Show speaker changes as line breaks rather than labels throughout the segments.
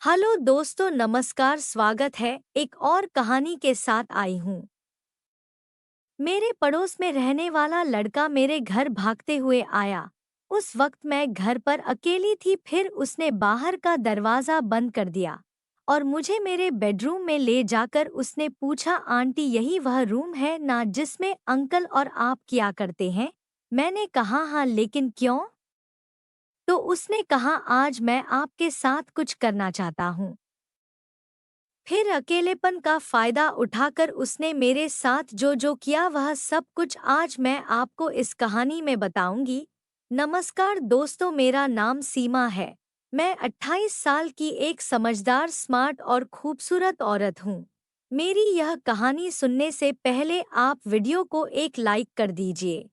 Hello दोस्तों, नमस्कार। स्वागत है एक और कहानी के साथ आई हूँ। मेरे पड़ोस में रहने वाला लड़का मेरे घर भागते हुए आया। उस वक्त मैं घर पर अकेली थी। फिर उसने बाहर का दरवाजा बंद कर दिया और मुझे मेरे बेडरूम में ले जाकर उसने पूछा, आंटी यही वह रूम है ना जिसमें अंकल और आप किया करते हैं? मैंने कहा हाँ, लेकिन क्यों? तो उसने कहा, आज मैं आपके साथ कुछ करना चाहता हूँ। फिर अकेलेपन का फायदा उठाकर उसने मेरे साथ जो जो किया वह सब कुछ आज मैं आपको इस कहानी में बताऊंगी। नमस्कार दोस्तों, मेरा नाम सीमा है। मैं 28 साल की एक समझदार, स्मार्ट और खूबसूरत औरत हूँ। मेरी यह कहानी सुनने से पहले आप वीडियो को एक लाइक कर दीजिए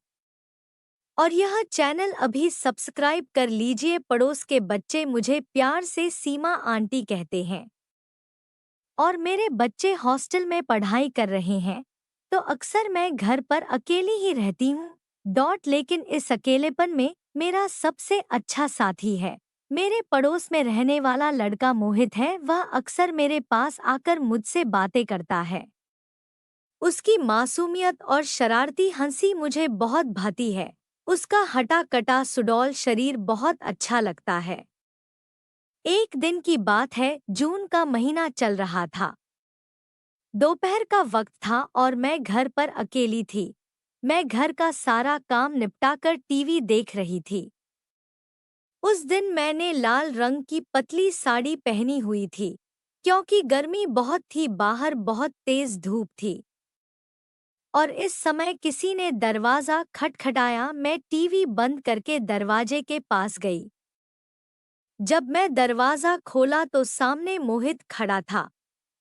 और यह चैनल अभी सब्सक्राइब कर लीजिए। पड़ोस के बच्चे मुझे प्यार से सीमा आंटी कहते हैं और मेरे बच्चे हॉस्टल में पढ़ाई कर रहे हैं, तो अक्सर मैं घर पर अकेली ही रहती हूँ। लेकिन इस अकेलेपन में मेरा सबसे अच्छा साथी है। मेरे पड़ोस में रहने वाला लड़का मोहित है। वह अक्सर मेरे पास आकर मुझसे बातें करता है। उसकी मासूमियत और शरारती हंसी मुझे बहुत भाती है। उसका हटा कटा सुडौल शरीर बहुत अच्छा लगता है। एक दिन की बात है, जून का महीना चल रहा था। दोपहर का वक्त था और मैं घर पर अकेली थी। मैं घर का सारा काम निपटाकर टीवी देख रही थी। उस दिन मैंने लाल रंग की पतली साड़ी पहनी हुई थी, क्योंकि गर्मी बहुत थी, बाहर बहुत तेज धूप थी। और इस समय किसी ने दरवाजा खटखटाया। मैं टीवी बंद करके दरवाजे के पास गई। जब मैं दरवाजा खोला तो सामने मोहित खड़ा था।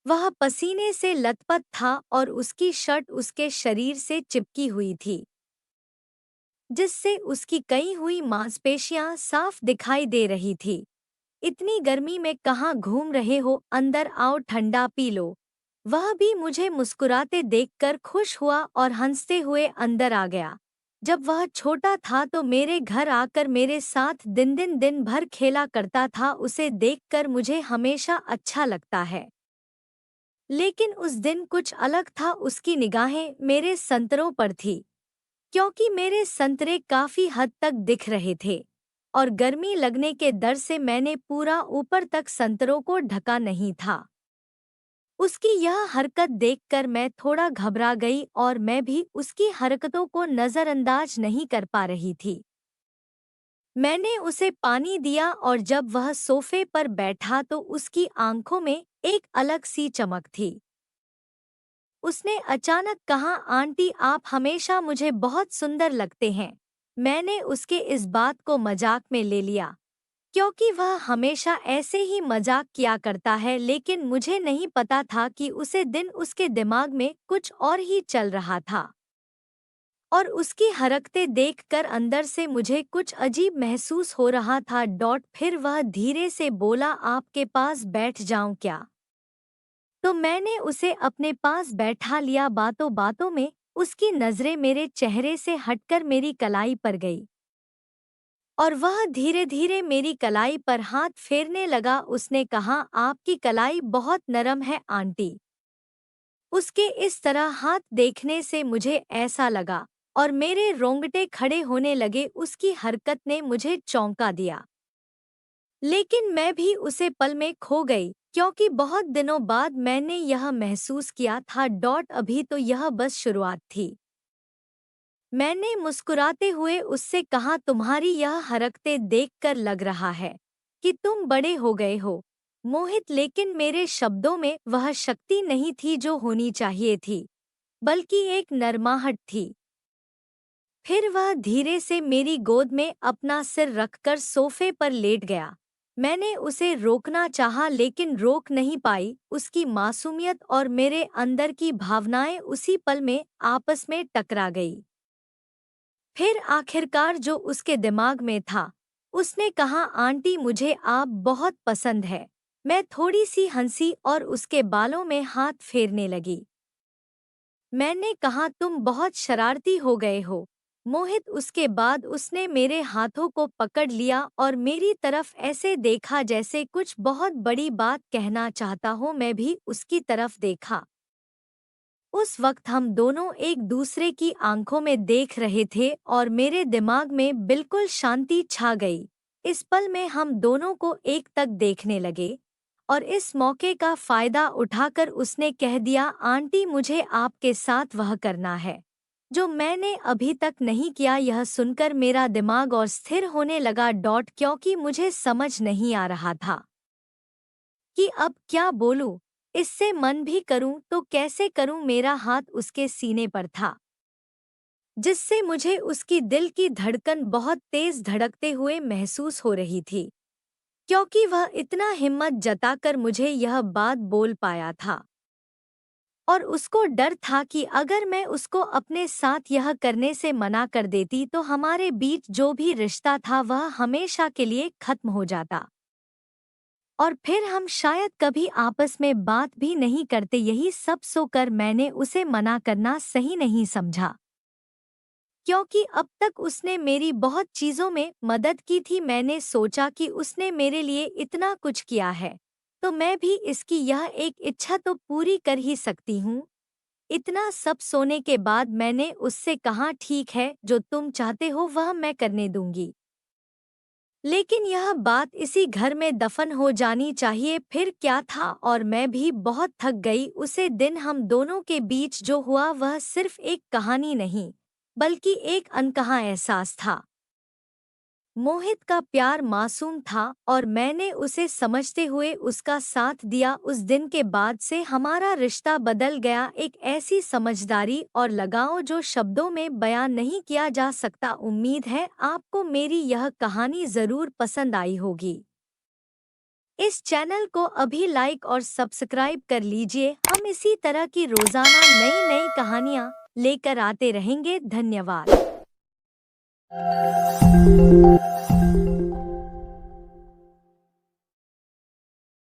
वह पसीने से लथपथ था और उसकी शर्ट उसके शरीर से चिपकी हुई थी, जिससे उसकी कई हुई मांसपेशियां साफ दिखाई दे रही थी। इतनी गर्मी में कहाँ घूम रहे हो, अंदर आओ, ठंडा पी लो। वह भी मुझे मुस्कुराते देखकर खुश हुआ और हंसते हुए अंदर आ गया। जब वह छोटा था तो मेरे घर आकर मेरे साथ दिन भर खेला करता था। उसे देखकर मुझे हमेशा अच्छा लगता है। लेकिन उस दिन कुछ अलग था। उसकी निगाहें मेरे संतरों पर थी, क्योंकि मेरे संतरे काफी हद तक दिख रहे थे और गर्मी लगने के डर से मैंने पूरा ऊपर तक संतरों को ढका नहीं था। उसकी यह हरकत देखकर मैं थोड़ा घबरा गई और मैं भी उसकी हरकतों को नजरअंदाज नहीं कर पा रही थी। मैंने उसे पानी दिया और जब वह सोफे पर बैठा तो उसकी आंखों में एक अलग सी चमक थी। उसने अचानक कहा, आंटी आप हमेशा मुझे बहुत सुंदर लगते हैं। मैंने उसके इस बात को मजाक में ले लिया, क्योंकि वह हमेशा ऐसे ही मजाक किया करता है। लेकिन मुझे नहीं पता था कि उसे दिन उसके दिमाग में कुछ और ही चल रहा था और उसकी हरकतें देखकर अंदर से मुझे कुछ अजीब महसूस हो रहा था। फिर वह धीरे से बोला, आपके पास बैठ जाऊं क्या? तो मैंने उसे अपने पास बैठा लिया। बातों बातों में उसकी नजरें मेरे चेहरे से हटकर मेरी कलाई पर गई और वह धीरे धीरे मेरी कलाई पर हाथ फेरने लगा। उसने कहा, आपकी कलाई बहुत नरम है आंटी। उसके इस तरह हाथ देखने से मुझे ऐसा लगा और मेरे रोंगटे खड़े होने लगे। उसकी हरकत ने मुझे चौंका दिया, लेकिन मैं भी उसे पल में खो गई, क्योंकि बहुत दिनों बाद मैंने यह महसूस किया था। अभी तो यह बस शुरुआत थी। मैंने मुस्कुराते हुए उससे कहा, तुम्हारी यह हरकतें देखकर लग रहा है कि तुम बड़े हो गए हो मोहित। लेकिन मेरे शब्दों में वह शक्ति नहीं थी जो होनी चाहिए थी, बल्कि एक नरमाहट थी। फिर वह धीरे से मेरी गोद में अपना सिर रखकर सोफे पर लेट गया। मैंने उसे रोकना चाहा, लेकिन रोक नहीं पाई। उसकी मासूमियत और मेरे अंदर की भावनाएं उसी पल में आपस में टकरा गई। फिर आखिरकार जो उसके दिमाग में था, उसने कहा, आंटी मुझे आप बहुत पसंद है। मैं थोड़ी सी हंसी और उसके बालों में हाथ फेरने लगी। मैंने कहा, तुम बहुत शरारती हो गए हो मोहित उसके बाद उसने मेरे हाथों को पकड़ लिया और मेरी तरफ ऐसे देखा जैसे कुछ बहुत बड़ी बात कहना चाहता हो। मैं भी उसकी तरफ देखा। उस वक्त हम दोनों एक दूसरे की आंखों में देख रहे थे और मेरे दिमाग में बिल्कुल शांति छा गई। इस पल में हम दोनों को एक तक देखने लगे और इस मौके का फायदा उठाकर उसने कह दिया, आंटी मुझे आपके साथ वह करना है जो मैंने अभी तक नहीं किया। यह सुनकर मेरा दिमाग और स्थिर होने लगा क्योंकि मुझे समझ नहीं आ रहा था कि अब क्या बोलूं, इससे मन भी करूं तो कैसे करूं। मेरा हाथ उसके सीने पर था जिससे मुझे उसकी दिल की धड़कन बहुत तेज धड़कते हुए महसूस हो रही थी क्योंकि वह इतना हिम्मत जताकर मुझे यह बात बोल पाया था। और उसको डर था कि अगर मैं उसको अपने साथ यह करने से मना कर देती तो हमारे बीच जो भी रिश्ता था वह हमेशा के लिए खत्म हो जाता और फिर हम शायद कभी आपस में बात भी नहीं करते। यही सब सोचकर मैंने उसे मना करना सही नहीं समझा क्योंकि अब तक उसने मेरी बहुत चीज़ों में मदद की थी। मैंने सोचा कि उसने मेरे लिए इतना कुछ किया है तो मैं भी इसकी यह एक इच्छा तो पूरी कर ही सकती हूँ। इतना सब सोने के बाद मैंने उससे कहा, ठीक है जो तुम चाहते हो वह मैं करने दूंगी, लेकिन यह बात इसी घर में दफन हो जानी चाहिए। फिर क्या था, और मैं भी बहुत थक गई। उसे दिन हम दोनों के बीच जो हुआ वह सिर्फ एक कहानी नहीं बल्कि एक अनकहा एहसास था। मोहित का प्यार मासूम था और मैंने उसे समझते हुए उसका साथ दिया। उस दिन के बाद से हमारा रिश्ता बदल गया, एक ऐसी समझदारी और लगाव जो शब्दों में बयान नहीं किया जा सकता। उम्मीद है आपको मेरी यह कहानी जरूर पसंद आई होगी। इस चैनल को अभी लाइक और सब्सक्राइब कर लीजिए। हम इसी तरह की रोजाना नई नई कहानियाँ लेकर आते रहेंगे। धन्यवाद।